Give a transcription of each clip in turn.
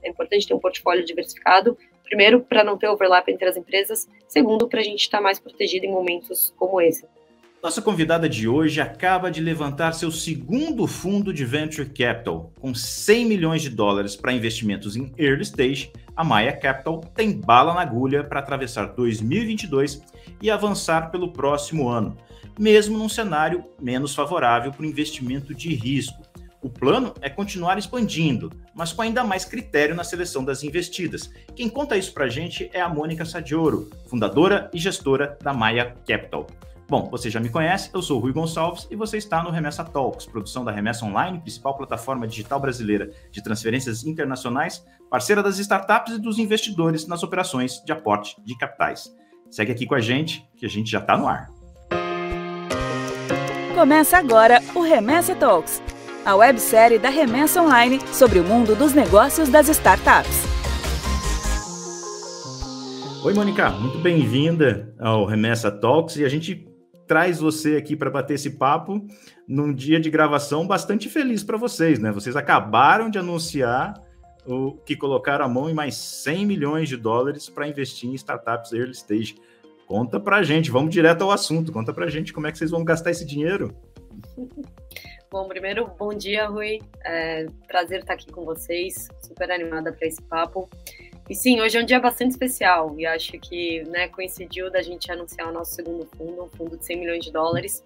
É importante ter um portfólio diversificado, primeiro, para não ter overlap entre as empresas, segundo, para a gente estar mais protegido em momentos como esse. Nossa convidada de hoje acaba de levantar seu segundo fundo de Venture Capital. Com 100 milhões de dólares para investimentos em early stage, a Maya Capital tem bala na agulha para atravessar 2022 e avançar pelo próximo ano, mesmo num cenário menos favorável para o investimento de risco. O plano é continuar expandindo, mas com ainda mais critério na seleção das investidas. Quem conta isso para a gente é a Mônica Sadioro, fundadora e gestora da Maya Capital. Bom, você já me conhece, eu sou o Rui Gonçalves e você está no Remessa Talks, produção da Remessa Online, principal plataforma digital brasileira de transferências internacionais, parceira das startups e dos investidores nas operações de aporte de capitais. Segue aqui com a gente, que a gente já está no ar. Começa agora o Remessa Talks, a websérie da Remessa Online sobre o mundo dos negócios das startups. Oi, Mônica, muito bem-vinda ao Remessa Talks e a gente traz você aqui para bater esse papo num dia de gravação bastante feliz para vocês, né? Vocês acabaram de anunciar que colocaram a mão em mais 100 milhões de dólares para investir em startups early stage. Conta para a gente, vamos direto ao assunto. Conta para a gente como é que vocês vão gastar esse dinheiro. Bom, primeiro, bom dia, Rui. Prazer estar aqui com vocês, super animada para esse papo. E sim, hoje é um dia bastante especial e acho que coincidiu da gente anunciar o nosso segundo fundo, um fundo de 100 milhões de dólares,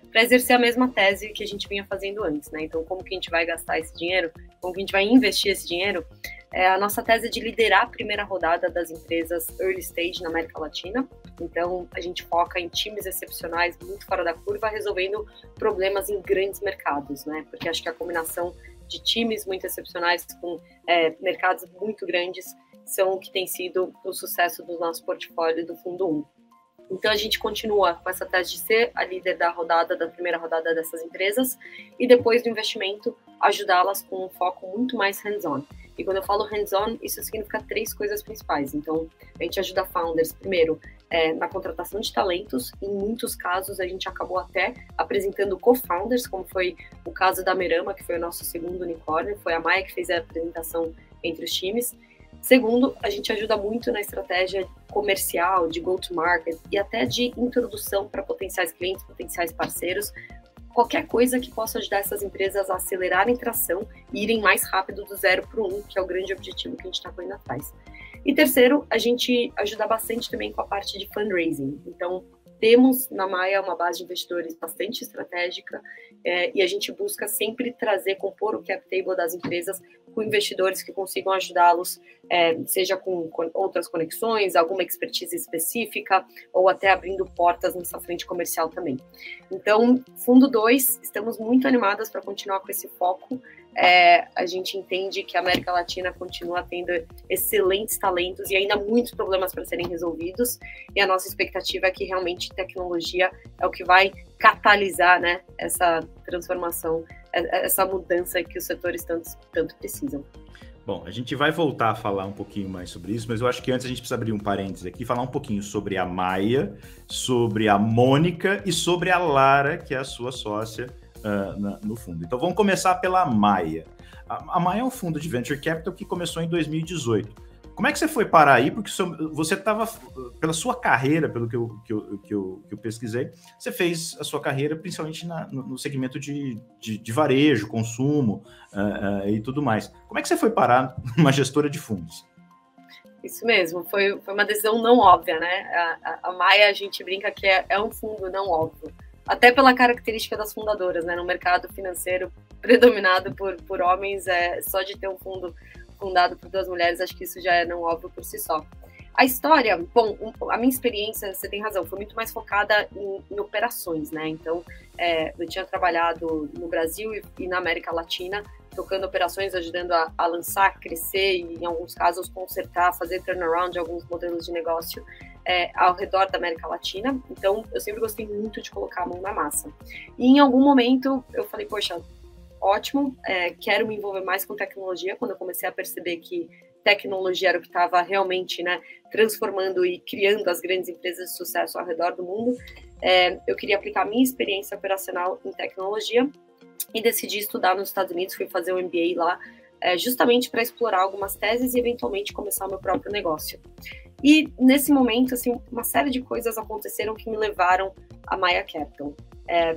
para exercer a mesma tese que a gente vinha fazendo antes, né? Então, como que a gente vai gastar esse dinheiro, como que a gente vai investir esse dinheiro? A nossa tese é de liderar a primeira rodada das empresas early stage na América Latina. Então, a gente foca em times excepcionais, muito fora da curva, resolvendo problemas em grandes mercados, né? Porque acho que a combinação de times muito excepcionais com mercados muito grandes são o que tem sido o sucesso do nosso portfólio do Fundo 1. Então, a gente continua com essa tese de ser a líder da primeira rodada dessas empresas e depois do investimento, ajudá-las com um foco muito mais hands-on. E quando eu falo hands-on, isso significa 3 coisas principais. Então, a gente ajuda founders, primeiro, na contratação de talentos. Em muitos casos, a gente acabou até apresentando co-founders, como foi o caso da Merama, que foi o nosso segundo unicórnio. Foi a Maya que fez a apresentação entre os times. Segundo, a gente ajuda muito na estratégia comercial, de go-to-market e até de introdução para potenciais clientes, potenciais parceiros, qualquer coisa que possa ajudar essas empresas a acelerarem tração e irem mais rápido do 0 para o 1, que é o grande objetivo que a gente está correndo atrás. E terceiro, a gente ajuda bastante também com a parte de fundraising. Então, temos na Maya uma base de investidores bastante estratégica e a gente busca sempre compor o cap table das empresas com investidores que consigam ajudá-los, seja com outras conexões, alguma expertise específica ou até abrindo portas nessa frente comercial também. Então, Fundo 2, estamos muito animadas para continuar com esse foco. A gente entende que a América Latina continua tendo excelentes talentos e ainda muitos problemas para serem resolvidos, e a nossa expectativa é que realmente tecnologia é o que vai catalisar, né, essa transformação, essa mudança que os setores tanto precisam. Bom, a gente vai voltar a falar um pouquinho mais sobre isso, mas eu acho que antes a gente precisa abrir um parênteses aqui, falar um pouquinho sobre a Maya, sobre a Mônica e sobre a Lara, que é a sua sócia no fundo. Então vamos começar pela Maya. A Maya é um fundo de Venture Capital que começou em 2018. Como é que você foi parar aí? Porque você estava, pela sua carreira, pelo que eu pesquisei, você fez a sua carreira principalmente no segmento de varejo, consumo e tudo mais. Como é que você foi parar numa gestora de fundos? Isso mesmo, foi uma decisão não óbvia, né? A Maya, a gente brinca que é um fundo não óbvio. Até pela característica das fundadoras, né? No mercado financeiro predominado por homens, só de ter um fundo fundado por 2 mulheres, acho que isso já é não óbvio por si só. A história, bom, a minha experiência, você tem razão, foi muito mais focada em operações, né? Então, eu tinha trabalhado no Brasil e na América Latina, tocando operações, ajudando a lançar, crescer e, em alguns casos, consertar, fazer turnaround de alguns modelos de negócio ao redor da América Latina. Então, eu sempre gostei muito de colocar a mão na massa. E, em algum momento, eu falei, poxa, ótimo, quero me envolver mais com tecnologia, quando eu comecei a perceber que tecnologia era o que estava realmente, né, transformando e criando as grandes empresas de sucesso ao redor do mundo. Eu queria aplicar a minha experiência operacional em tecnologia e decidi estudar nos Estados Unidos, fui fazer um MBA lá, justamente para explorar algumas teses e eventualmente começar o meu próprio negócio. E nesse momento, assim, uma série de coisas aconteceram que me levaram a Maya Capital.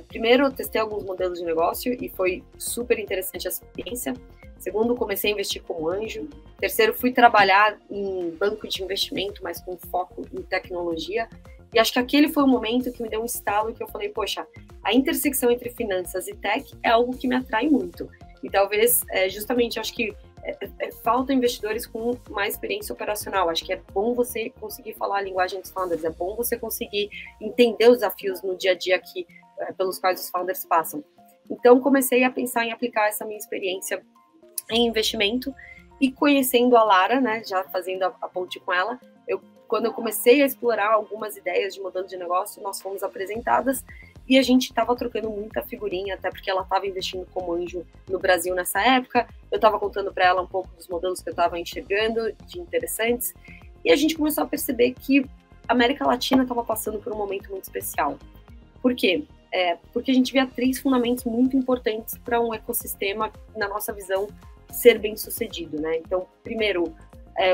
Primeiro, eu testei alguns modelos de negócio e foi super interessante a experiência. Segundo, comecei a investir como anjo. Terceiro, fui trabalhar em banco de investimento, mas com foco em tecnologia. E acho que aquele foi o momento que me deu um estalo que eu falei, poxa, a intersecção entre finanças e tech é algo que me atrai muito. E talvez, justamente, acho que faltam investidores com mais experiência operacional. Acho que é bom você conseguir falar a linguagem dos founders, é bom você conseguir entender os desafios no dia a dia pelos quais os founders passam. Então, comecei a pensar em aplicar essa minha experiência em investimento e conhecendo a Lara, né, já fazendo a ponte com ela, quando eu comecei a explorar algumas ideias de modelo de negócio, nós fomos apresentadas e a gente estava trocando muita figurinha, até porque ela estava investindo como anjo no Brasil nessa época, eu estava contando para ela um pouco dos modelos que eu estava enxergando, de interessantes, e a gente começou a perceber que a América Latina estava passando por um momento muito especial. Por quê? Porque a gente via 3 fundamentos muito importantes para um ecossistema, na nossa visão, ser bem sucedido, né? Então, primeiro,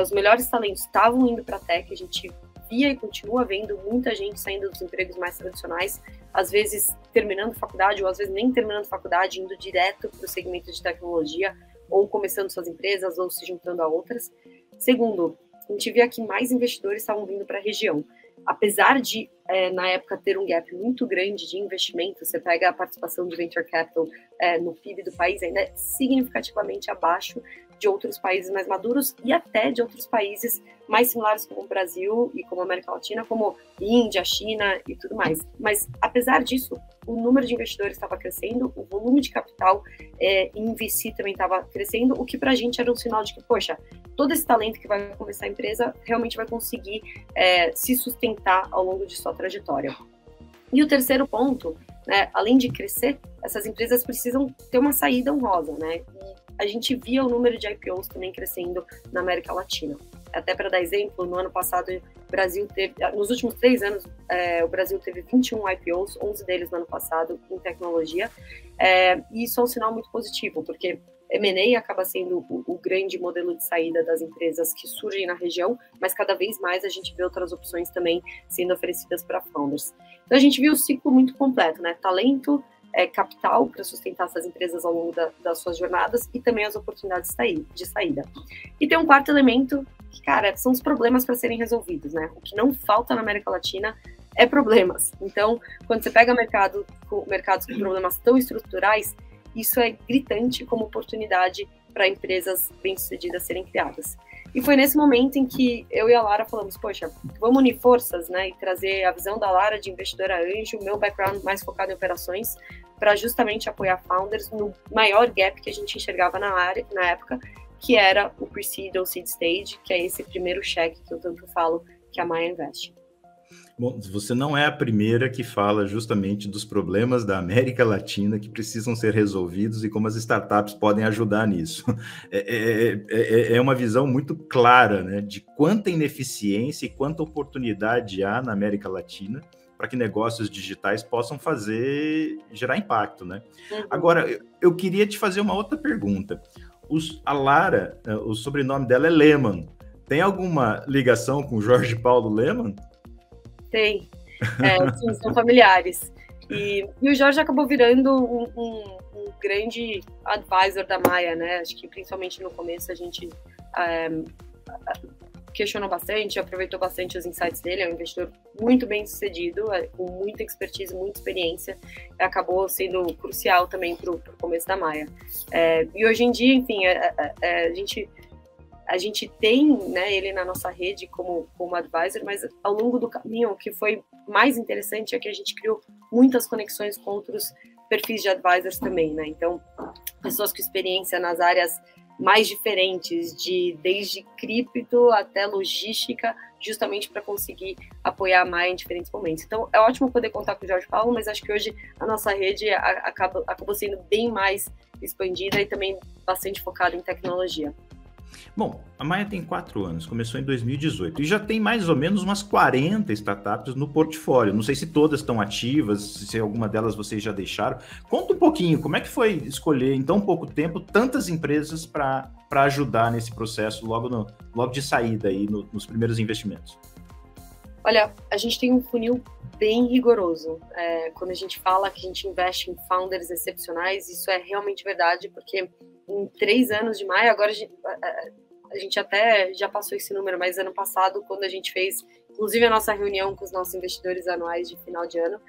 os melhores talentos estavam indo para a tech, a gente via e continua vendo muita gente saindo dos empregos mais tradicionais, às vezes terminando faculdade ou às vezes nem terminando faculdade, indo direto para o segmento de tecnologia, ou começando suas empresas, ou se juntando a outras. Segundo, a gente via que mais investidores estavam vindo para a região. Apesar de, na época, ter um gap muito grande de investimento, você pega a participação de Venture Capital no PIB do país, ainda é significativamente abaixo de outros países mais maduros e até de outros países mais similares como o Brasil e como a América Latina, como Índia, China e tudo mais. Mas, apesar disso, o número de investidores estava crescendo, o volume de capital em VC também estava crescendo, o que para a gente era um sinal de que, poxa, todo esse talento que vai começar a empresa realmente vai conseguir se sustentar ao longo de sua trajetória. E o terceiro ponto, né, além de crescer, essas empresas precisam ter uma saída honrosa, né? E a gente via o número de IPOs também crescendo na América Latina. Até para dar exemplo, no ano passado, o Brasil teve, nos últimos 3 anos, o Brasil teve 21 IPOs, 11 deles no ano passado em tecnologia, e isso é um sinal muito positivo, porque M&A acaba sendo o grande modelo de saída das empresas que surgem na região, mas cada vez mais a gente vê outras opções também sendo oferecidas para founders. Então a gente viu o ciclo muito completo, né? Talento, capital para sustentar essas empresas ao longo das suas jornadas e também as oportunidades de saída. E tem um quarto elemento que, cara, são os problemas para serem resolvidos, né? O que não falta na América Latina é problemas. Então, quando você pega mercados com problemas tão estruturais, isso é gritante como oportunidade para empresas bem-sucedidas serem criadas. E foi nesse momento em que eu e a Lara falamos, poxa, vamos unir forças, né, e trazer a visão da Lara de investidora anjo, o meu background mais focado em operações, para justamente apoiar founders no maior gap que a gente enxergava na época, que era o pre-seed ou seed stage, que é esse primeiro cheque que eu tanto falo que a Maya investe. Bom, você não é a primeira que fala justamente dos problemas da América Latina que precisam ser resolvidos e como as startups podem ajudar nisso. É uma visão muito clara, né, de quanta ineficiência e quanta oportunidade há na América Latina para que negócios digitais possam gerar impacto, né? Uhum. Agora, eu queria te fazer uma outra pergunta. A Lara, o sobrenome dela é Lehmann. Tem alguma ligação com Jorge Paulo Lehmann? Tem, sim, são familiares. E o Jorge acabou virando um grande advisor da Maya, né? Acho que principalmente no começo a gente questionou bastante, aproveitou bastante os insights dele. É um investidor muito bem sucedido, com muita expertise, muita experiência, e acabou sendo crucial também para o começo da Maya. E hoje em dia, enfim, a gente tem, né, ele na nossa rede como advisor, mas ao longo do caminho, o que foi mais interessante é que a gente criou muitas conexões com outros perfis de advisors também, né? Então, pessoas com experiência nas áreas mais diferentes, desde cripto até logística, justamente para conseguir apoiar a Maya em diferentes momentos. Então, é ótimo poder contar com o Jorge Paulo, mas acho que hoje a nossa rede acabou sendo bem mais expandida e também bastante focada em tecnologia. Bom, a Maia tem 4 anos, começou em 2018 e já tem mais ou menos umas 40 startups no portfólio. Não sei se todas estão ativas, se alguma delas vocês já deixaram. Conta um pouquinho, como é que foi escolher em tão pouco tempo tantas empresas para ajudar nesse processo logo de saída aí nos primeiros investimentos? Olha, a gente tem um funil bem rigoroso. Quando a gente fala que a gente investe em founders excepcionais, isso é realmente verdade, porque em 3 anos de Maia, agora a gente até já passou esse número, mas ano passado, quando a gente fez, inclusive, a nossa reunião com os nossos investidores anuais de final de ano,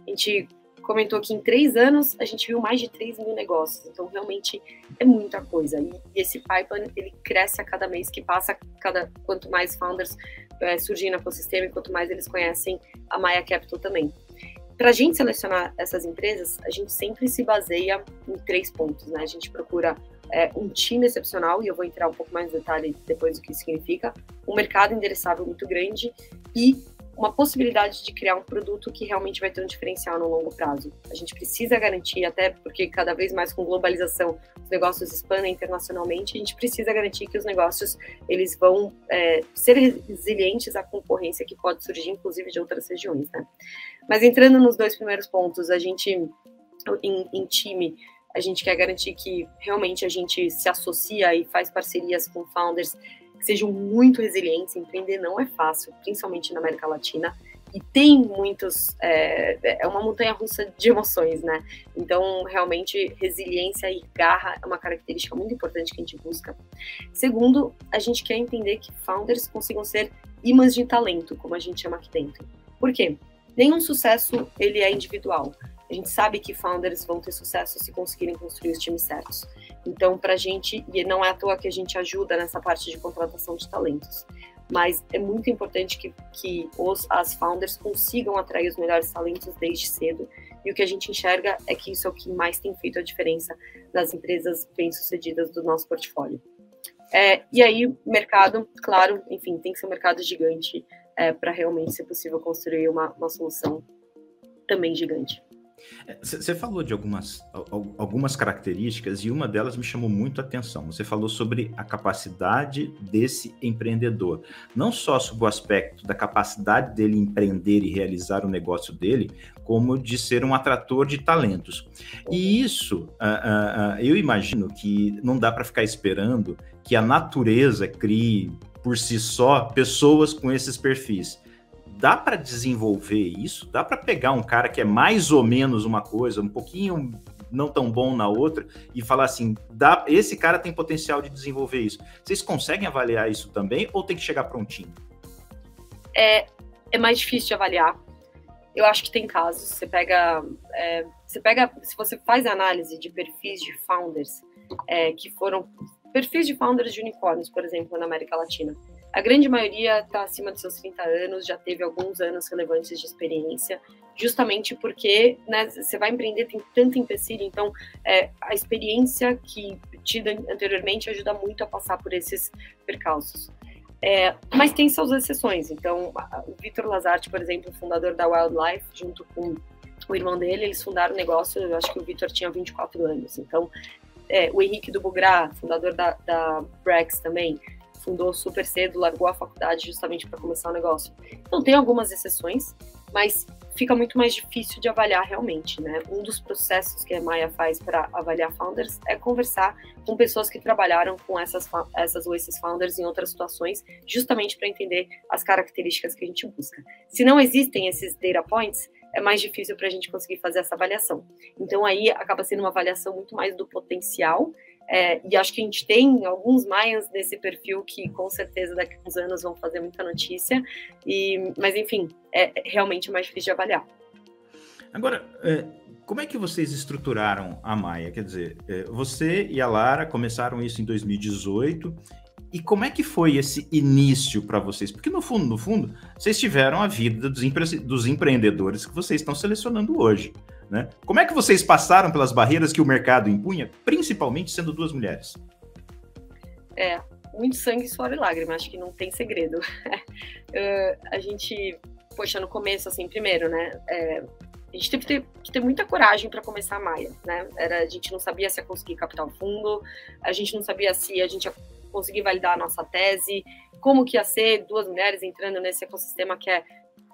a gente comentou que em 3 anos a gente viu mais de 3 mil negócios, então realmente é muita coisa. E esse pipeline, ele cresce a cada mês que passa, quanto mais founders surgem no ecossistema e quanto mais eles conhecem a Maia Capital também. Para a gente selecionar essas empresas, a gente sempre se baseia em 3 pontos, né? A gente procura um time excepcional, e eu vou entrar um pouco mais no detalhe depois do que isso significa, um mercado endereçável muito grande e uma possibilidade de criar um produto que realmente vai ter um diferencial no longo prazo. A gente precisa garantir, até porque cada vez mais com globalização os negócios expandem internacionalmente, a gente precisa garantir que os negócios eles vão ser resilientes à concorrência que pode surgir, inclusive, de outras regiões, né? Mas entrando nos 2 primeiros pontos, a gente, em time, a gente quer garantir que realmente a gente se associa e faz parcerias com founders que sejam muito resilientes. Empreender não é fácil, principalmente na América Latina, e tem muitos, é uma montanha-russa de emoções, né? Então, realmente, resiliência e garra é uma característica muito importante que a gente busca. Segundo, a gente quer entender que founders consigam ser imãs de talento, como a gente chama aqui dentro. Por quê? Nenhum sucesso, ele é individual. A gente sabe que founders vão ter sucesso se conseguirem construir os times certos. Então, para a gente, e não é à toa que a gente ajuda nessa parte de contratação de talentos, mas é muito importante que as founders consigam atrair os melhores talentos desde cedo, e o que a gente enxerga é que isso é o que mais tem feito a diferença nas empresas bem-sucedidas do nosso portfólio. E aí, mercado, claro, enfim, tem que ser um mercado gigante para realmente ser possível construir uma solução também gigante. Você falou de algumas características e uma delas me chamou muito a atenção. Você falou sobre a capacidade desse empreendedor, não só sob o aspecto da capacidade dele empreender e realizar o negócio dele, como de ser um atrator de talentos. E isso, eu imagino que não dá para ficar esperando que a natureza crie por si só pessoas com esses perfis. Dá para desenvolver isso? Dá para pegar um cara que é mais ou menos uma coisa, um pouquinho não tão bom na outra, e falar assim, esse cara tem potencial de desenvolver isso. Vocês conseguem avaliar isso também ou tem que chegar prontinho? É mais difícil de avaliar. Eu acho que tem casos. Você pega, se você faz análise de perfis de founders, que foram perfis de founders de unicórnios, por exemplo, na América Latina, a grande maioria está acima dos seus 30 anos, já teve alguns anos relevantes de experiência, justamente porque, né, você vai empreender, tem tanto empecilho, então a experiência que tida anteriormente ajuda muito a passar por esses percalços. Mas tem suas exceções. Então, o Vitor Lazarte, por exemplo, fundador da Wildlife, junto com o irmão dele, eles fundaram o negócio, eu acho que o Vitor tinha 24 anos. Então, o Henrique do Bugrá, fundador da Brex também, fundou super cedo, largou a faculdade justamente para começar o negócio. Então, tem algumas exceções, mas fica muito mais difícil de avaliar realmente, né? Um dos processos que a Maia faz para avaliar founders é conversar com pessoas que trabalharam com essas ou esses founders em outras situações, justamente para entender as características que a gente busca. Se não existem esses data points, é mais difícil para a gente conseguir fazer essa avaliação. Então, aí acaba sendo uma avaliação muito mais do potencial. E acho que a gente tem alguns Maias nesse perfil que com certeza daqui a uns anos vão fazer muita notícia, mas enfim, é realmente mais difícil de avaliar. Agora, como é que vocês estruturaram a Maia? Quer dizer, você e a Lara começaram isso em 2018, e como é que foi esse início para vocês? Porque no fundo, vocês tiveram a vida dos empreendedores que vocês estão selecionando hoje, né? Como é que vocês passaram pelas barreiras que o mercado impunha, principalmente sendo 2 mulheres? Muito sangue, suor e lágrima, acho que não tem segredo. A gente, no começo, assim, primeiro, né, a gente teve que ter muita coragem para começar a Maia, né? A gente não sabia se ia conseguir captar o fundo, a gente não sabia se a gente ia conseguir validar a nossa tese, como que ia ser 2 mulheres entrando nesse ecossistema que é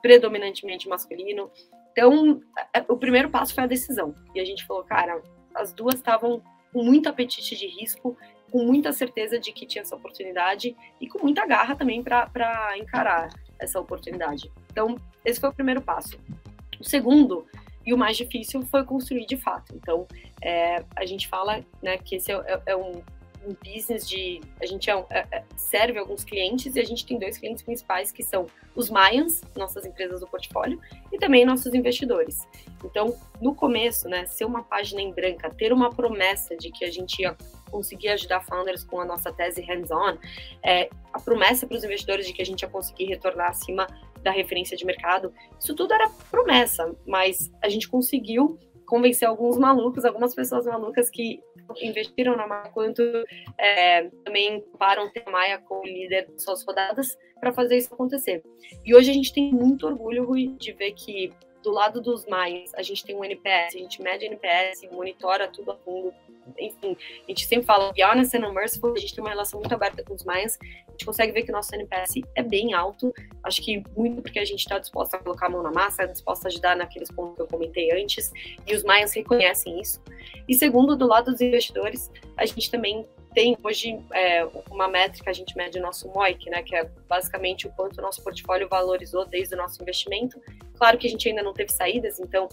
predominantemente masculino. Então, o primeiro passo foi a decisão. E a gente falou, cara, as duas estavam com muito apetite de risco, com muita certeza de que tinha essa oportunidade e com muita garra também para encarar essa oportunidade. Então, esse foi o primeiro passo. O segundo, e o mais difícil, foi construir de fato. Então, a gente fala, né, que esse é um business de... A gente serve alguns clientes e a gente tem 2 clientes principais, que são os Mayans, nossas empresas do portfólio, e também nossos investidores. Então, no começo, né, ser uma página em branca, ter uma promessa de que a gente ia conseguir ajudar founders com a nossa tese hands-on, a promessa para os investidores de que a gente ia conseguir retornar acima da referência de mercado, isso tudo era promessa, mas a gente conseguiu convencer algumas pessoas malucas que investiram na Maia, quanto também param ter a Maia como líder de suas rodadas para fazer isso acontecer. E hoje a gente tem muito orgulho, Rui, de ver que do lado dos Maias a gente tem um NPS, a gente mede NPS, monitora tudo a fundo. Enfim, a gente sempre fala, be honest and unmerciful, a gente tem uma relação muito aberta com os Maias, a gente consegue ver que o nosso NPS é bem alto, acho que muito porque a gente está disposto a colocar a mão na massa, disposto a ajudar naqueles pontos que eu comentei antes, e os Maias reconhecem isso. E segundo, do lado dos investidores, a gente também tem hoje uma métrica, a gente mede o nosso MOIC, né, que é basicamente o quanto o nosso portfólio valorizou desde o nosso investimento. Claro que a gente ainda não teve saídas, então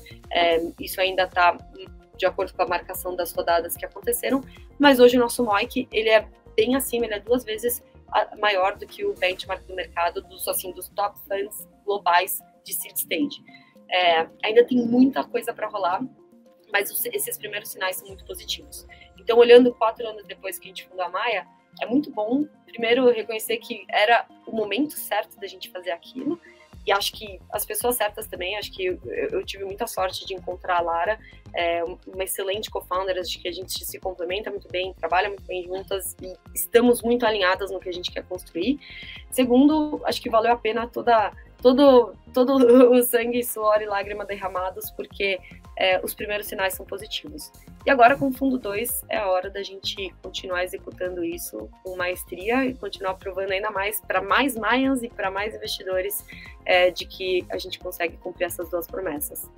isso ainda está de acordo com a marcação das rodadas que aconteceram, mas hoje o nosso MOIC, ele é bem acima, ele é 2 vezes maior do que o benchmark do mercado, dos top funds globais de seed stage. Ainda tem muita coisa para rolar, mas esses primeiros sinais são muito positivos. Então, olhando 4 anos depois que a gente fundou a Maia, é muito bom, primeiro, reconhecer que era o momento certo da gente fazer aquilo, e acho que as pessoas certas também, acho que eu tive muita sorte de encontrar a Lara, uma excelente co-founder, acho que a gente se complementa muito bem, trabalha muito bem juntas e estamos muito alinhadas no que a gente quer construir. Segundo, acho que valeu a pena todo o sangue, suor e lágrima derramados, porque os primeiros sinais são positivos. E agora, com o Fundo 2, é a hora da gente continuar executando isso com maestria e continuar provando ainda mais para mais Mayans e para mais investidores de que a gente consegue cumprir essas 2 promessas.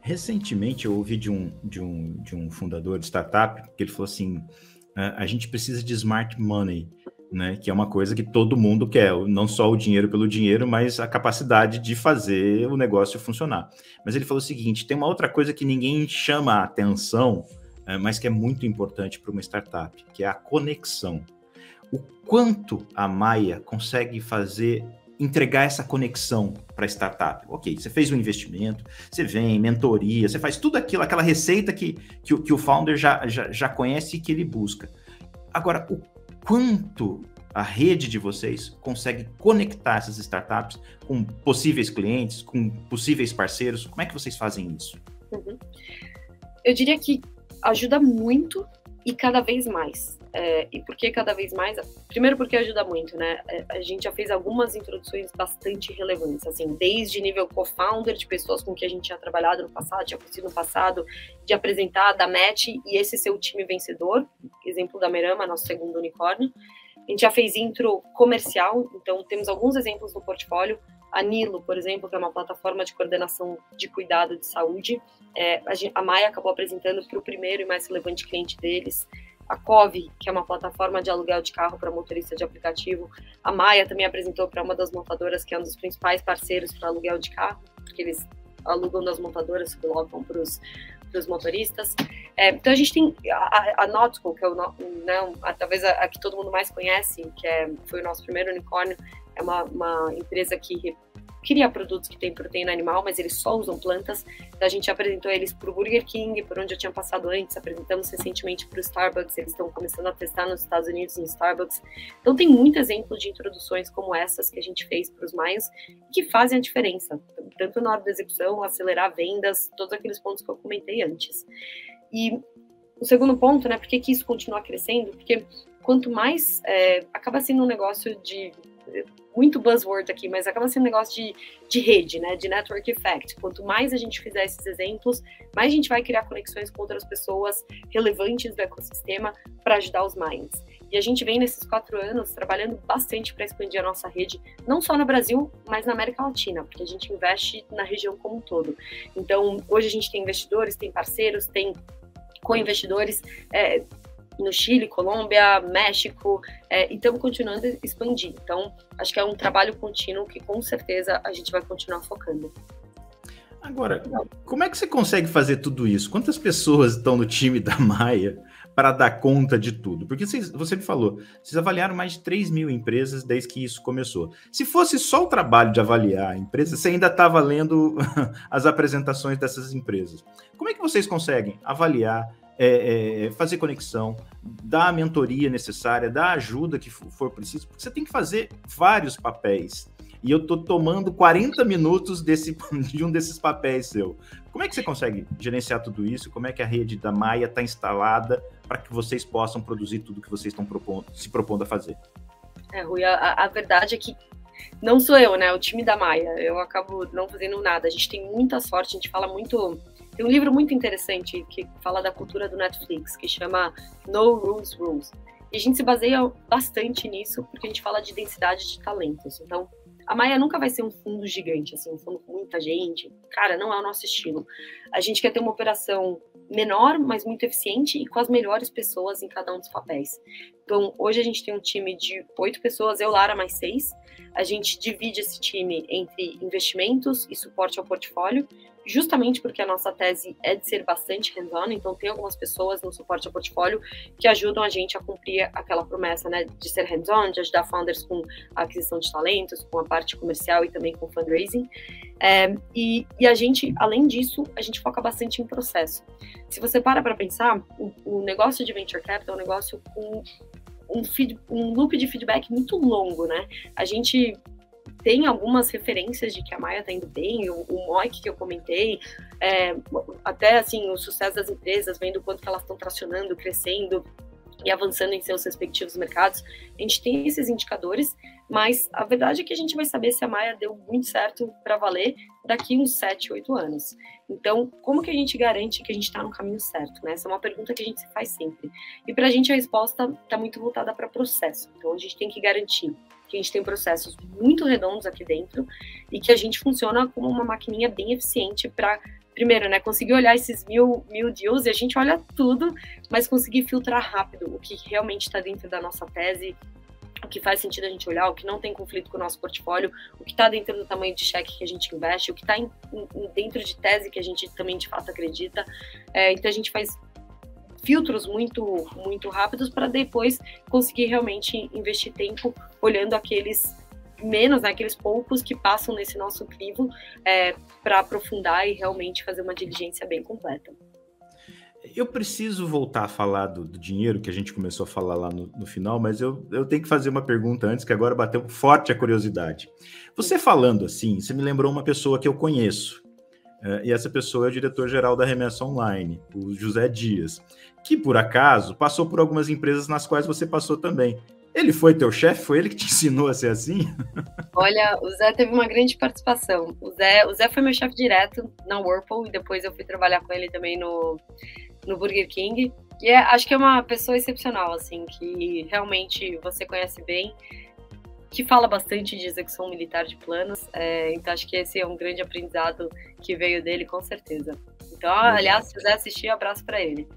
Recentemente, eu ouvi de um fundador de startup que ele falou assim, a gente precisa de smart money, né, que é uma coisa que todo mundo quer, não só o dinheiro pelo dinheiro, mas a capacidade de fazer o negócio funcionar. Mas ele falou o seguinte, tem uma outra coisa que ninguém chama a atenção, mas que é muito importante para uma startup, que é a conexão. O quanto a Maia consegue entregar essa conexão para a startup. Ok, você fez um investimento, você vem, mentoria, você faz tudo aquilo, aquela receita que o founder já conhece e que ele busca. Agora, o quanto a rede de vocês consegue conectar essas startups com possíveis clientes, com possíveis parceiros? Como é que vocês fazem isso? Uhum. Eu diria que ajuda muito e cada vez mais. E por que cada vez mais? Primeiro porque ajuda muito, né? A gente já fez algumas introduções bastante relevantes, assim, desde nível co-founder, de pessoas com que a gente tinha trabalhado no passado, tinha conseguido no passado, de apresentar, da match e esse ser o time vencedor, exemplo da Merama, nosso segundo unicórnio. A gente já fez intro comercial, então temos alguns exemplos no portfólio. A Nilo, por exemplo, que é uma plataforma de coordenação de cuidado de saúde, a Maia acabou apresentando para o primeiro e mais relevante cliente deles. A Cove, que é uma plataforma de aluguel de carro para motorista de aplicativo. A Maia também apresentou para uma das montadoras, que é um dos principais parceiros para aluguel de carro, porque eles alugam das montadoras e colocam para os motoristas. Então a gente tem a Nautical, que é talvez a que todo mundo mais conhece, foi o nosso primeiro unicórnio, é uma empresa que cria produtos que têm proteína animal, mas eles só usam plantas. Então a gente apresentou eles para o Burger King, por onde eu tinha passado antes, apresentamos recentemente para o Starbucks, eles estão começando a testar nos Estados Unidos, no Starbucks. Então tem muito exemplo de introduções como essas que a gente fez para os Mayans, que fazem a diferença, tanto na hora da execução, acelerar vendas, todos aqueles pontos que eu comentei antes. E o segundo ponto, né, por que isso continua crescendo? Porque quanto mais, acaba sendo um negócio de... muito buzzword aqui, mas acaba sendo um negócio de rede, né, de network effect. Quanto mais a gente fizer esses exemplos, mais a gente vai criar conexões com outras pessoas relevantes do ecossistema para ajudar os Mayans. E a gente vem nesses 4 anos trabalhando bastante para expandir a nossa rede, não só no Brasil, mas na América Latina, porque a gente investe na região como um todo. Então, hoje a gente tem investidores, tem parceiros, tem co-investidores no Chile, Colômbia, México, e estamos continuando a expandir. Então, acho que é um trabalho contínuo que com certeza a gente vai continuar focando. Agora, como é que você consegue fazer tudo isso? Quantas pessoas estão no time da Maia para dar conta de tudo? Porque você me falou, vocês avaliaram mais de 3 mil empresas desde que isso começou. Se fosse só o trabalho de avaliar a empresa, você ainda estava lendo as apresentações dessas empresas. Como é que vocês conseguem avaliar, fazer conexão, dar a mentoria necessária, dar a ajuda que for preciso? Porque você tem que fazer vários papéis. E eu estou tomando 40 minutos de um desses papéis seu. Como é que você consegue gerenciar tudo isso? Como é que a rede da Maia está instalada para que vocês possam produzir tudo que vocês estão se propondo a fazer? Rui, a verdade é que não sou eu, né? O time da Maia. Eu acabo não fazendo nada. A gente tem muita sorte, a gente fala muito... Tem um livro muito interessante que fala da cultura do Netflix, que chama No Rules Rules. E a gente se baseia bastante nisso, porque a gente fala de densidade de talentos. Então, a Maia nunca vai ser um fundo gigante, assim, um fundo com muita gente. Cara, não é o nosso estilo. A gente quer ter uma operação menor, mas muito eficiente e com as melhores pessoas em cada um dos papéis. Então, hoje a gente tem um time de 8 pessoas, eu, Lara, mais 6. A gente divide esse time entre investimentos e suporte ao portfólio, justamente porque a nossa tese é de ser bastante hands-on, então tem algumas pessoas no suporte ao portfólio que ajudam a gente a cumprir aquela promessa, né, de ser hands-on, de ajudar founders com a aquisição de talentos, com a parte comercial e também com fundraising. E a gente, além disso, a gente foca bastante em processo. Se você para pensar, o negócio de Venture Capital é um negócio com um loop de feedback muito longo, né? A gente tem algumas referências de que a Maia está indo bem, o MOIC que eu comentei, até assim, o sucesso das empresas, vendo o quanto que elas estão tracionando, crescendo e avançando em seus respectivos mercados. A gente tem esses indicadores, mas a verdade é que a gente vai saber se a Maia deu muito certo para valer daqui uns 7, 8 anos. Então, como que a gente garante que a gente está no caminho certo, né? Essa é uma pergunta que a gente se faz sempre. E para a gente a resposta está muito voltada para processo. Então, a gente tem que garantir que a gente tem processos muito redondos aqui dentro e que a gente funciona como uma maquininha bem eficiente para, primeiro, né, conseguir olhar esses mil deals, e a gente olha tudo, mas conseguir filtrar rápido o que realmente está dentro da nossa tese, o que faz sentido a gente olhar, o que não tem conflito com o nosso portfólio, o que está dentro do tamanho de cheque que a gente investe, o que está dentro de tese que a gente também de fato acredita. Então a gente faz filtros muito rápidos para depois conseguir realmente investir tempo olhando aqueles menos, né, aqueles poucos que passam nesse nosso crivo para aprofundar e realmente fazer uma diligência bem completa. Eu preciso voltar a falar do dinheiro, que a gente começou a falar lá no final, mas eu tenho que fazer uma pergunta antes, que agora bateu forte a curiosidade. Você falando assim, você me lembrou uma pessoa que eu conheço, e essa pessoa é o diretor-geral da Remessa Online, o José Dias, que por acaso passou por algumas empresas nas quais você passou também. Ele foi teu chefe? Foi ele que te ensinou a ser assim? Olha, o Zé teve uma grande participação. O Zé foi meu chefe direto na Whirlpool, e depois eu fui trabalhar com ele também no Burger King. E acho que é uma pessoa excepcional, assim, que realmente você conhece bem, que fala bastante de execução militar de planos. Então acho que esse é um grande aprendizado que veio dele, com certeza. Então, aliás, se quiser assistir, abraço para ele.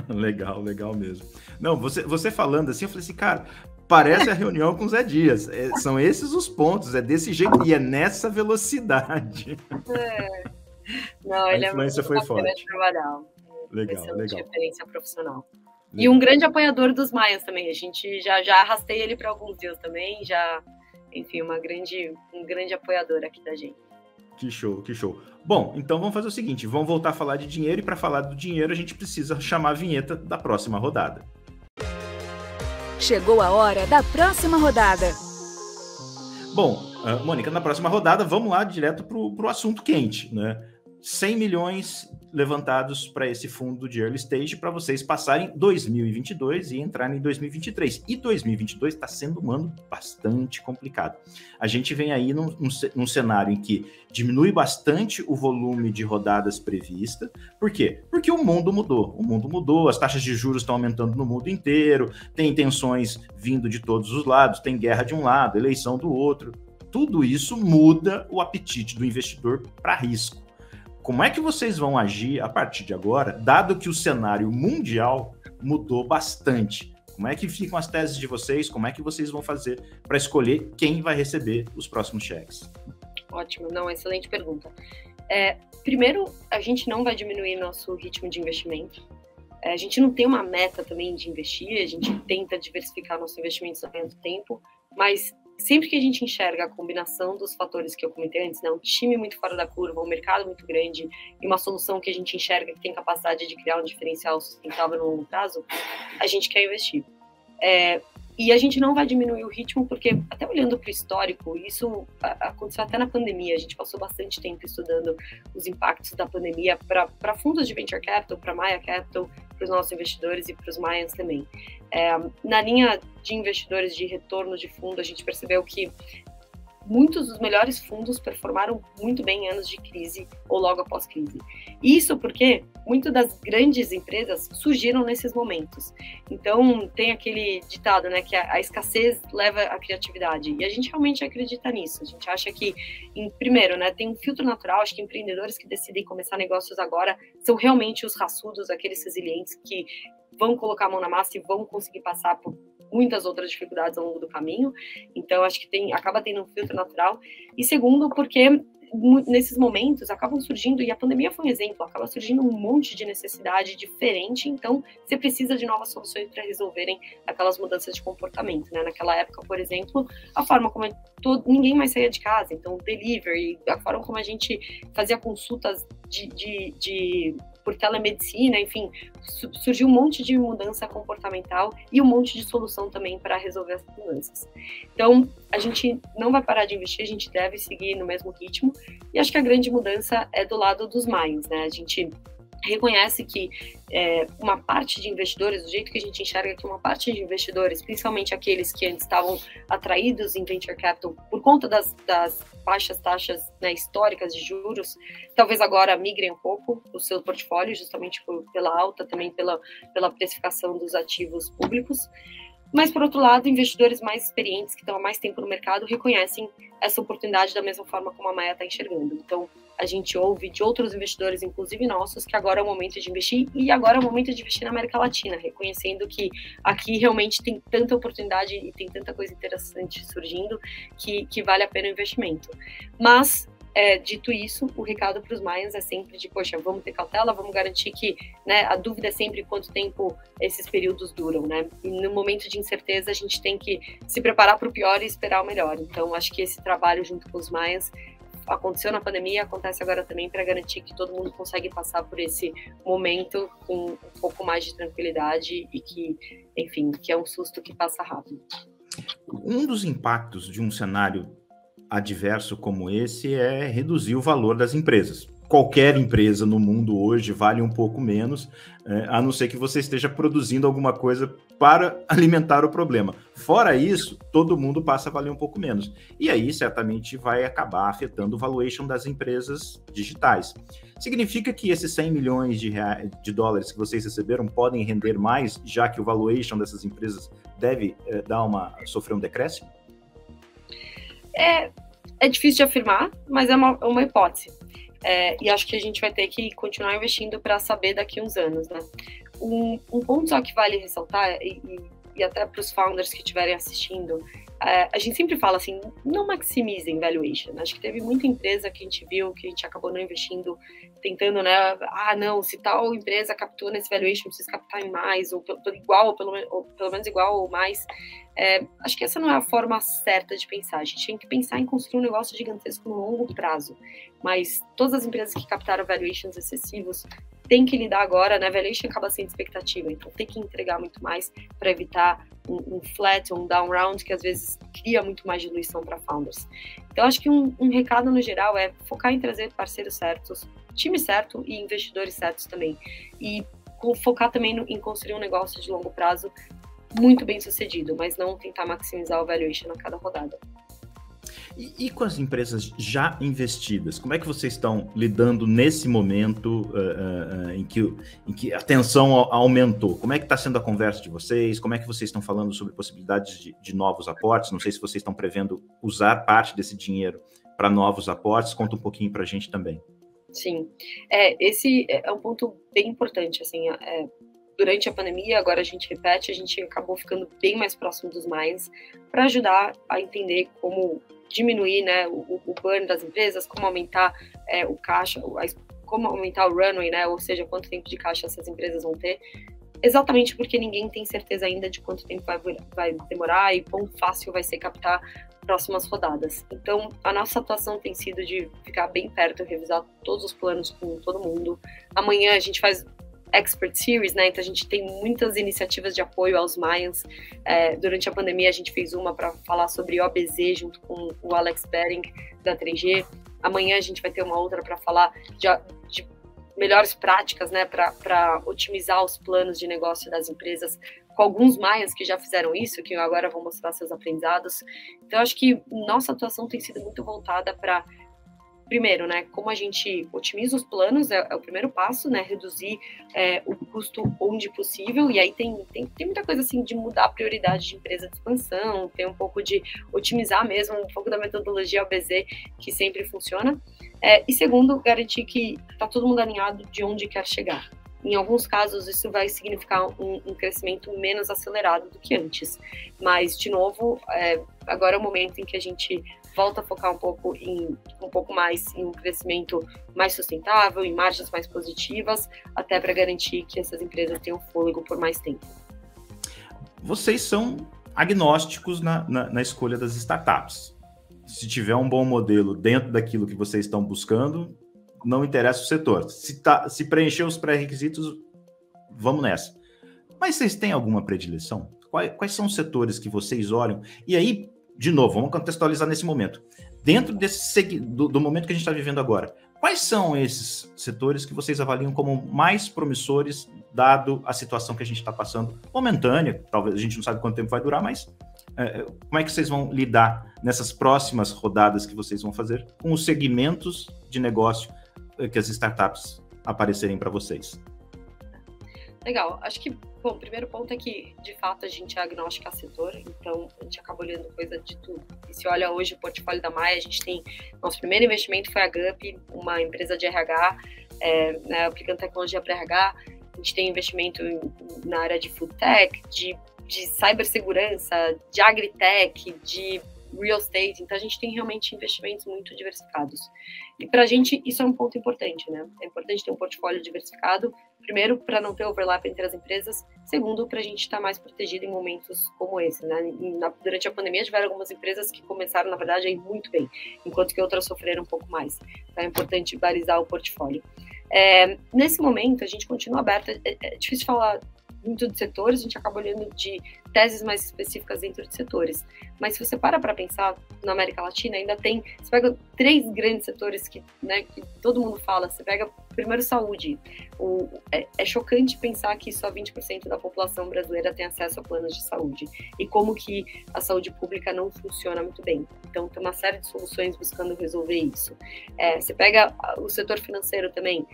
Legal mesmo. Não, você falando assim, eu falei assim, cara, parece a reunião com o Zé Dias. São esses os pontos, é desse jeito e é nessa velocidade. Não, a influência foi forte. Legal. Referência profissional. E um grande apoiador dos Maias também. A gente já arrastei ele para alguns dias também, enfim, um grande apoiador aqui da gente. Que show. Bom, então vamos fazer o seguinte, vamos voltar a falar de dinheiro, e para falar do dinheiro a gente precisa chamar a vinheta da próxima rodada. Chegou a hora da próxima rodada. Bom, Mônica, na próxima rodada vamos lá direto para o assunto quente, né? 100 milhões levantados para esse fundo de early stage para vocês passarem 2022 e entrarem em 2023. E 2022 está sendo um ano bastante complicado. A gente vem aí num cenário em que diminui bastante o volume de rodadas prevista. Por quê? Porque o mundo mudou, as taxas de juros estão aumentando no mundo inteiro, tem tensões vindo de todos os lados, tem guerra de um lado, eleição do outro. Tudo isso muda o apetite do investidor para risco. Como é que vocês vão agir a partir de agora, dado que o cenário mundial mudou bastante? Como é que ficam as teses de vocês? Como é que vocês vão fazer para escolher quem vai receber os próximos cheques? Ótimo, não, excelente pergunta. Primeiro, a gente não vai diminuir nosso ritmo de investimento. A gente não tem uma meta também de investir, a gente tenta diversificar nossos investimentos ao mesmo tempo, mas sempre que a gente enxerga a combinação dos fatores que eu comentei antes, né, um time muito fora da curva, um mercado muito grande e uma solução que a gente enxerga que tem capacidade de criar um diferencial sustentável no longo prazo, a gente quer investir. E a gente não vai diminuir o ritmo, porque até olhando para o histórico, isso aconteceu até na pandemia, a gente passou bastante tempo estudando os impactos da pandemia para fundos de venture capital, para Maya Capital, para os nossos investidores e para os Mayans também. Na linha de investidores de retorno de fundo, a gente percebeu que muitos dos melhores fundos performaram muito bem em anos de crise ou logo após crise. Isso porque muitas das grandes empresas surgiram nesses momentos. Então, tem aquele ditado, né, que a escassez leva à criatividade. E a gente realmente acredita nisso. A gente acha que, primeiro, né, tem um filtro natural. Acho que empreendedores que decidem começar negócios agora são realmente os raçudos, aqueles resilientes que vão colocar a mão na massa e vão conseguir passar por muitas outras dificuldades ao longo do caminho. Então, acho que acaba tendo um filtro natural. E segundo, porque nesses momentos acabam surgindo, e a pandemia foi um exemplo, acaba surgindo um monte de necessidade diferente, então você precisa de novas soluções para resolverem aquelas mudanças de comportamento, né? Naquela época, por exemplo, a forma como ninguém mais saía de casa, então o delivery, a forma como a gente fazia consultas por telemedicina, enfim, surgiu um monte de mudança comportamental e um monte de solução também para resolver essas mudanças. Então, a gente não vai parar de investir, a gente deve seguir no mesmo ritmo, e acho que a grande mudança é do lado dos Mayans, né? A gente reconhece que uma parte de investidores, do jeito que a gente enxerga que uma parte de investidores, principalmente aqueles que antes estavam atraídos em venture capital por conta das baixas taxas, né, históricas de juros, talvez agora migrem um pouco o seu portfólio, justamente pela alta, também pela precificação dos ativos públicos. Mas, por outro lado, investidores mais experientes, que estão há mais tempo no mercado, reconhecem essa oportunidade da mesma forma como a Maya está enxergando. Então, a gente ouve de outros investidores, inclusive nossos, que agora é o momento de investir, e agora é o momento de investir na América Latina, reconhecendo que aqui realmente tem tanta oportunidade e tem tanta coisa interessante surgindo que vale a pena o investimento. Mas, dito isso, o recado para os Mayans é sempre de, poxa, vamos ter cautela, vamos garantir que, né, a dúvida é sempre quanto tempo esses períodos duram, né? E no momento de incerteza, a gente tem que se preparar para o pior e esperar o melhor. Então, acho que esse trabalho junto com os Mayans aconteceu na pandemia, acontece agora também para garantir que todo mundo consegue passar por esse momento com um pouco mais de tranquilidade e que, enfim, que é um susto que passa rápido. Um dos impactos de um cenário adverso como esse é reduzir o valor das empresas. Qualquer empresa no mundo hoje vale um pouco menos, a não ser que você esteja produzindo alguma coisa para alimentar o problema. Fora isso, todo mundo passa a valer um pouco menos. E aí, certamente, vai acabar afetando o valuation das empresas digitais. Significa que esses 100 milhões de dólares que vocês receberam podem render mais, já que o valuation dessas empresas deve sofrer um decréscimo? É difícil de afirmar, mas é uma hipótese. E acho que a gente vai ter que continuar investindo para saber daqui a uns anos, né? Um ponto só que vale ressaltar, e até para os founders que estiverem assistindo, a gente sempre fala assim, não maximizem valuation. Acho que teve muita empresa que a gente viu, que a gente acabou não investindo, tentando, né? Não, se tal empresa captou nesse valuation, precisa captar em mais, ou igual, ou pelo menos igual ou mais. Acho que essa não é a forma certa de pensar. A gente tem que pensar em construir um negócio gigantesco no longo prazo. Mas todas as empresas que captaram valuations excessivos têm que lidar agora, né? Valuation acaba sendo expectativa, então tem que entregar muito mais para evitar um flat, um down round, que às vezes cria muito mais diluição para founders. Então, acho que um recado no geral é focar em trazer parceiros certos, time certo e investidores certos também. E focar também em construir um negócio de longo prazo muito bem sucedido, mas não tentar maximizar o valuation a cada rodada. E com as empresas já investidas, como é que vocês estão lidando nesse momento em que a tensão aumentou? Como é que está sendo a conversa de vocês? Como é que vocês estão falando sobre possibilidades de novos aportes? Não sei se vocês estão prevendo usar parte desse dinheiro para novos aportes. Conta um pouquinho para a gente também. Sim, esse é um ponto bem importante, assim, durante a pandemia, agora a gente repete, a gente acabou ficando bem mais próximo dos Mayans para ajudar a entender como diminuir, né, o burn das empresas, como aumentar o caixa, como aumentar o runway, né, ou seja, quanto tempo de caixa essas empresas vão ter, exatamente porque ninguém tem certeza ainda de quanto tempo vai demorar e quão fácil vai ser captar próximas rodadas. Então, a nossa atuação tem sido de ficar bem perto, revisar todos os planos com todo mundo. Amanhã a gente faz Expert Series, né? Então a gente tem muitas iniciativas de apoio aos Mayans. Durante a pandemia a gente fez uma para falar sobre OBZ junto com o Alex Bering da 3G. Amanhã a gente vai ter uma outra para falar de melhores práticas, né? Para otimizar os planos de negócio das empresas com alguns Mayans que já fizeram isso, que eu agora vou mostrar seus aprendizados. Então acho que nossa atuação tem sido muito voltada para primeiro, né, como a gente otimiza os planos, é o primeiro passo, né, reduzir o custo onde possível, e aí tem muita coisa, assim, de mudar a prioridade de empresa de expansão, tem um pouco de otimizar mesmo, um pouco da metodologia OBZ, que sempre funciona, e segundo, garantir que está todo mundo alinhado de onde quer chegar. Em alguns casos, isso vai significar um crescimento menos acelerado do que antes, mas, de novo, agora é o momento em que a gente volta a focar um pouco mais em um crescimento mais sustentável, em margens mais positivas, até para garantir que essas empresas tenham fôlego por mais tempo. Vocês são agnósticos na escolha das startups. Se tiver um bom modelo dentro daquilo que vocês estão buscando, não interessa o setor. Se preencher os pré-requisitos, vamos nessa. Mas vocês têm alguma predileção? Quais são os setores que vocês olham? E aí, de novo, vamos contextualizar nesse momento. Dentro do momento que a gente está vivendo agora, quais são esses setores que vocês avaliam como mais promissores, dado a situação que a gente está passando, momentânea, talvez a gente não sabe quanto tempo vai durar, mas como é que vocês vão lidar nessas próximas rodadas que vocês vão fazer com os segmentos de negócio que as startups aparecerem para vocês? Legal, acho que, bom, o primeiro ponto é que, de fato, a gente é agnóstica a setor, então a gente acaba olhando coisa de tudo. E se olha hoje o portfólio da Maya, a gente tem, nosso primeiro investimento foi a GUP, uma empresa de RH, né, aplicando tecnologia para RH, a gente tem investimento na área de food tech, de cibersegurança, de agritech, de real estate, então a gente tem realmente investimentos muito diversificados. E para a gente isso é um ponto importante, né? É importante ter um portfólio diversificado, primeiro, para não ter overlap entre as empresas, segundo, para a gente estar mais protegido em momentos como esse, né? Durante a pandemia tiveram algumas empresas que começaram, na verdade, a ir muito bem, enquanto que outras sofreram um pouco mais. Então é importante balizar o portfólio. Nesse momento, a gente continua aberto, é difícil falar muito de setores, a gente acaba olhando de teses mais específicas dentro de setores. Mas se você para pensar, na América Latina ainda tem, você pega 3 grandes setores que todo mundo fala, você pega primeiro saúde. É chocante pensar que só 20% da população brasileira tem acesso a planos de saúde e como que a saúde pública não funciona muito bem. Então tem uma série de soluções buscando resolver isso. Você pega o setor financeiro também,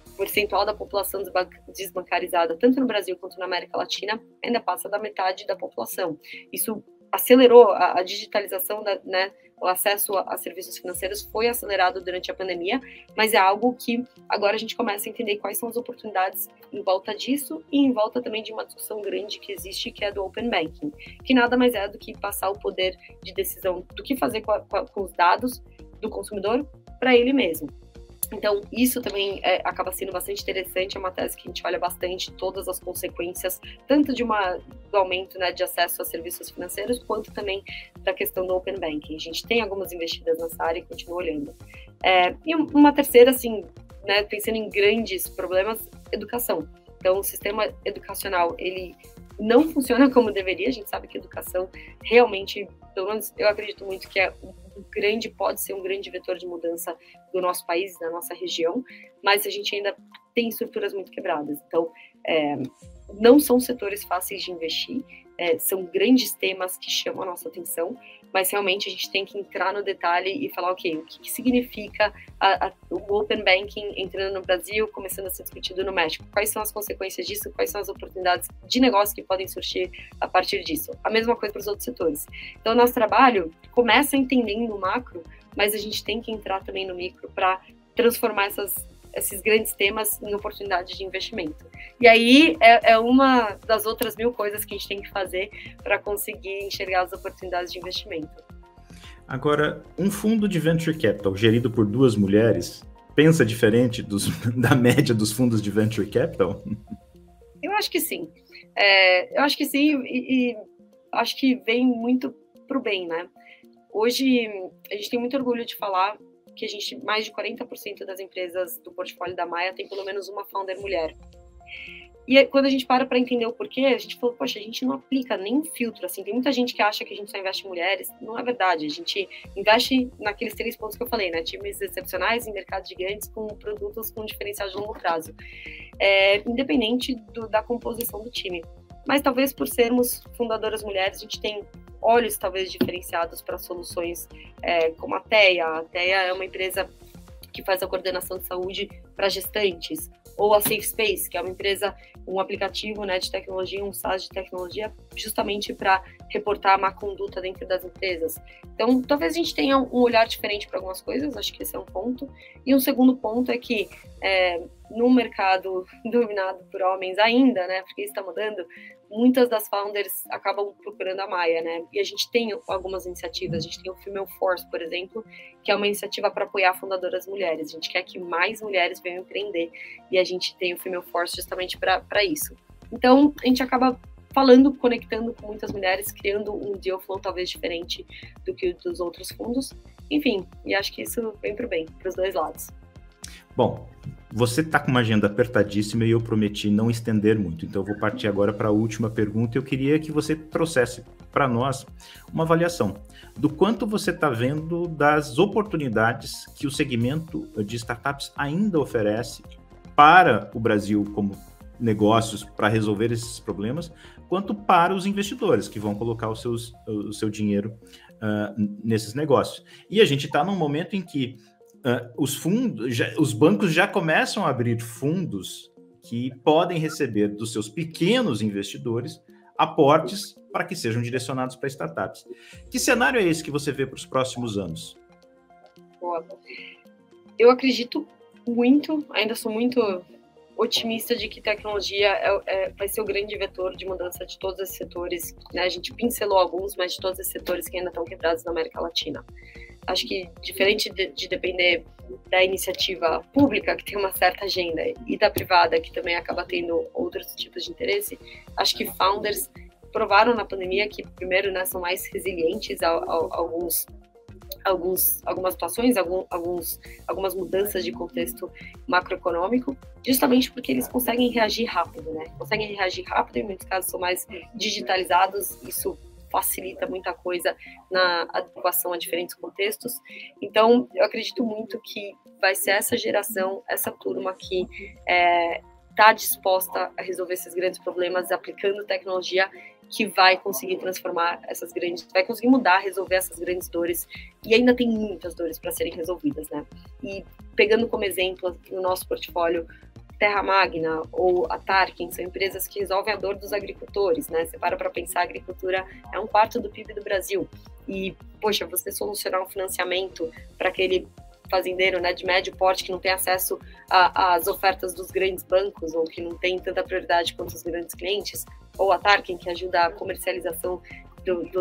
o percentual da população desbancarizada, tanto no Brasil quanto na América Latina, ainda passa da metade da população. Isso acelerou a digitalização, o acesso a serviços financeiros foi acelerado durante a pandemia, mas é algo que agora a gente começa a entender quais são as oportunidades em volta disso e em volta também de uma discussão grande que existe, que é do Open Banking, que nada mais é do que passar o poder de decisão do que fazer com os dados do consumidor para ele mesmo. Então, isso também acaba sendo bastante interessante, é uma tese que a gente olha bastante, todas as consequências, tanto do aumento, né, de acesso a serviços financeiros, quanto também da questão do Open Banking. A gente tem algumas investidas nessa área e continua olhando. E uma terceira, assim, né, pensando em grandes problemas, educação. Então, o sistema educacional, ele não funciona como deveria, a gente sabe que a educação realmente, pelo menos eu acredito muito que é pode ser um grande vetor de mudança do nosso país, da nossa região, mas a gente ainda tem estruturas muito quebradas. Então, não são setores fáceis de investir, são grandes temas que chamam a nossa atenção, mas realmente a gente tem que entrar no detalhe e falar, ok, o que significa o Open Banking entrando no Brasil, começando a ser discutido no México? Quais são as consequências disso? Quais são as oportunidades de negócio que podem surgir a partir disso? A mesma coisa para os outros setores. Então, o nosso trabalho começa entendendo o macro, mas a gente tem que entrar também no micro para transformar esses grandes temas em oportunidades de investimento. E aí é uma das outras 1000 coisas que a gente tem que fazer para conseguir enxergar as oportunidades de investimento. Agora, um fundo de venture capital gerido por 2 mulheres pensa diferente da média dos fundos de venture capital? Eu acho que sim. Eu acho que sim e acho que vem muito para o bem, né? Hoje, a gente tem muito orgulho de falar que mais de 40% das empresas do portfólio da Maia tem pelo menos uma founder mulher. E quando a gente para entender o porquê, a gente falou, poxa, a gente não aplica nem um filtro, assim, tem muita gente que acha que a gente só investe em mulheres, não é verdade, a gente investe naqueles 3 pontos que eu falei, né, times excepcionais em mercados gigantes com produtos com diferencial de longo prazo, independente da composição do time. Mas talvez por sermos fundadoras mulheres, a gente tem olhos talvez diferenciados para soluções como a Teia. A Teia é uma empresa que faz a coordenação de saúde para gestantes, ou a Safe Space, que é uma empresa, um aplicativo, né, de tecnologia, um SaaS de tecnologia, justamente para reportar a má conduta dentro das empresas. Então, talvez a gente tenha um olhar diferente para algumas coisas, acho que esse é um ponto. E um segundo ponto é que, no mercado dominado por homens ainda, né, porque isso está mudando, muitas das founders acabam procurando a Maia, né? E a gente tem algumas iniciativas, a gente tem o Female Force, por exemplo, que é uma iniciativa para apoiar fundadoras mulheres. A gente quer que mais mulheres venham empreender e a gente tem o Female Force justamente para isso. Então, a gente acaba falando, conectando com muitas mulheres, criando um deal flow talvez diferente do que dos outros fundos. Enfim, e acho que isso vem para o bem, para os dois lados. Bom, você está com uma agenda apertadíssima e eu prometi não estender muito, então eu vou partir agora para a última pergunta. Eu queria que você trouxesse para nós uma avaliação do quanto você está vendo das oportunidades que o segmento de startups ainda oferece para o Brasil como negócios para resolver esses problemas, quanto para os investidores que vão colocar o seu dinheiro nesses negócios. E a gente está num momento em que os bancos já começam a abrir fundos que podem receber dos seus pequenos investidores aportes para que sejam direcionados para startups. Que cenário é esse que você vê para os próximos anos? Eu acredito muito, ainda sou muito otimista de que tecnologia vai ser o grande vetor de mudança de todos esses setores, né? A gente pincelou alguns, mas de todos esses setores que ainda estão quebrados na América Latina. Acho que, diferente de depender da iniciativa pública, que tem uma certa agenda, e da privada, que também acaba tendo outros tipos de interesse, acho que founders provaram na pandemia que, primeiro, né, são mais resilientes a algumas situações, algumas mudanças de contexto macroeconômico, justamente porque eles conseguem reagir rápido, né? Conseguem reagir rápido, em muitos casos são mais digitalizados, isso facilita muita coisa na adequação a diferentes contextos. Então, eu acredito muito que vai ser essa geração, essa turma que está disposta a resolver esses grandes problemas aplicando tecnologia, que vai conseguir transformar vai conseguir mudar, resolver essas grandes dores, e ainda tem muitas dores para serem resolvidas, né? E pegando como exemplo no nosso portfólio, Terra Magna ou a Tarkin são empresas que resolvem a dor dos agricultores, né? Você para pensar, a agricultura é 1/4 do PIB do Brasil. E, poxa, você solucionar um financiamento para aquele fazendeiro, né, de médio porte que não tem acesso às ofertas dos grandes bancos ou que não tem tanta prioridade quanto os grandes clientes, ou a Tarkin, que ajuda a comercialização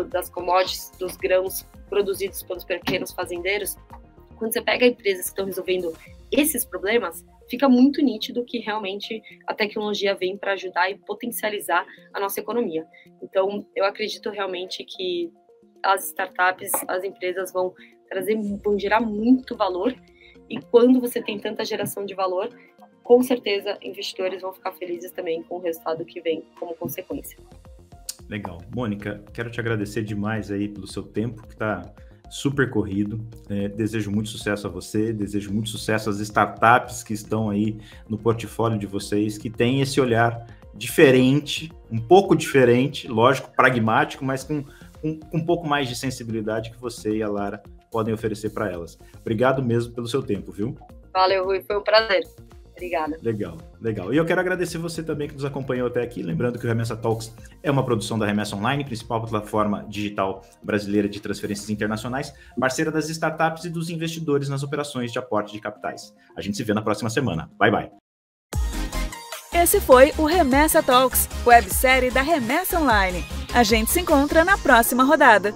das commodities, dos grãos produzidos pelos pequenos fazendeiros. Quando você pega empresas que estão resolvendo esses problemas, fica muito nítido que realmente a tecnologia vem para ajudar e potencializar a nossa economia. Então, eu acredito realmente que as startups, as empresas vão gerar muito valor, e quando você tem tanta geração de valor, com certeza investidores vão ficar felizes também com o resultado que vem como consequência. Legal. Mônica, quero te agradecer demais aí pelo seu tempo, que está super corrido. Desejo muito sucesso a você, desejo muito sucesso às startups que estão aí no portfólio de vocês, que têm esse olhar diferente, um pouco diferente, lógico, pragmático, mas com um pouco mais de sensibilidade que você e a Lara podem oferecer para elas. Obrigado mesmo pelo seu tempo, viu? Valeu, Rui, foi um prazer. Obrigada. Legal, legal. E eu quero agradecer você também que nos acompanhou até aqui. Lembrando que o Remessa Talks é uma produção da Remessa Online, principal plataforma digital brasileira de transferências internacionais, parceira das startups e dos investidores nas operações de aporte de capitais. A gente se vê na próxima semana. Bye, bye. Esse foi o Remessa Talks, websérie da Remessa Online. A gente se encontra na próxima rodada.